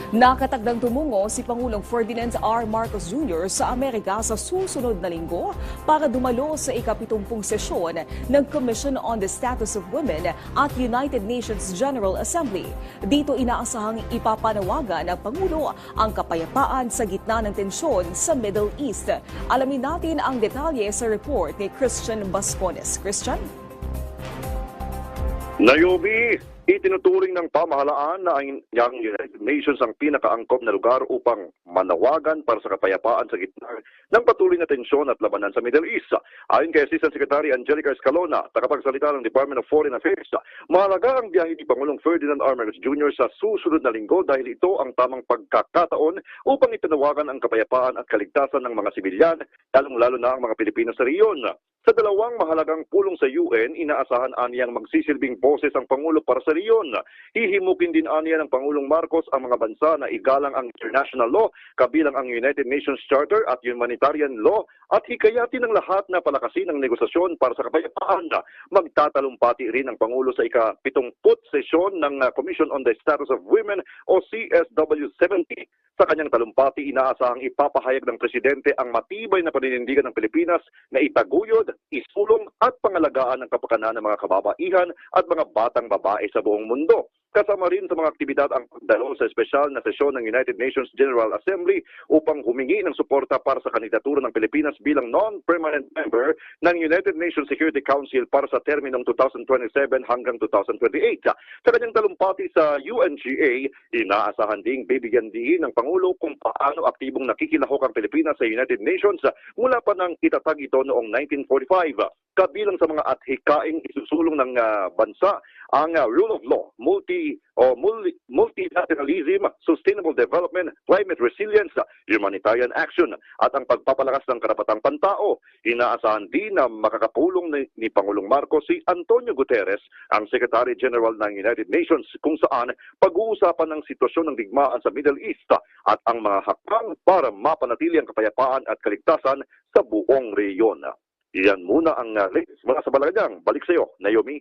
Nakatagdang tumungo si Pangulong Ferdinand R. Marcos Jr. sa Amerika sa susunod na linggo para dumalo sa ika-70 sesyon ng Commission on the Status of Women at United Nations General Assembly. Dito inaasahang ipapanawagan ng Pangulo ang kapayapaan sa gitna ng tensyon sa Middle East. Alamin natin ang detalye sa report ni Christian Bascones. Christian? Nayobi, itinuturing ng pamahalaan na ang United Nations ang pinakaangkop na lugar upang manawagan para sa kapayapaan sa gitna ng patuloy na tensyon at labanan sa Middle East. Ayon kay Assistant Secretary Angelica Escalona, tagapagsalita ng Department of Foreign Affairs, mahalaga ang biyahe ni Pangulong Ferdinand R. Marcos Jr. sa susunod na linggo dahil ito ang tamang pagkakataon upang itanawagan ang kapayapaan at kaligtasan ng mga sibilyan, lalong-lalo na ang mga Pilipino sa riyon. Sa dalawang mahalagang pulong sa UN, inaasahan aniyang magsisilbing boses ang Pangulo para sa riyon. Hihimukin din aniya ng Pangulong Marcos ang mga bansa na igalang ang international law, kabilang ang United Nations Charter at humanitarian law, at hikayatin ng lahat na palakasin ang negosasyon para sa kapayapaan. Magtatalumpati rin ang Pangulo sa ika-70 sesyon ng Commission on the Status of Women o CSW70. Sa kanyang talumpati, inaasahang ipapahayag ng Presidente ang matibay na paninindigan ng Pilipinas na itaguyod, isulong at pangalagaan ang kapakanan ng mga kababaihan at mga batang babae sa buong mundo. Kasama rin sa mga aktibidad ang pagdalo sa espesyal na sesyon ng United Nations General Assembly upang humingi ng suporta para sa kandidatura ng Pilipinas bilang non-permanent member ng United Nations Security Council para sa terminong 2027 hanggang 2028. Sa kanyang talumpati sa UNGA, inaasahan ding bibigyan diin ng Pangulo kung paano aktibong nakikilahok ang Pilipinas sa United Nations mula pa nang itatag ito noong 1945. Kabilang sa mga athikaing isusulong ng bansa ang rule of law, multilateralism, sustainable development, climate resilience, humanitarian action, at ang pagpapalakas ng karapatang pantao. Inaasahan din na makakapulong ni Pangulong Marcos si Antonio Guterres, ang Secretary General ng United Nations, kung saan pag-uusapan ng sitwasyon ng digmaan sa Middle East at ang mga hakbang para mapanatili ang kapayapaan at kaligtasan sa buong rehiyon. Iyan muna ang latest mula sa Malacanang. Balik sa iyo, Naomi.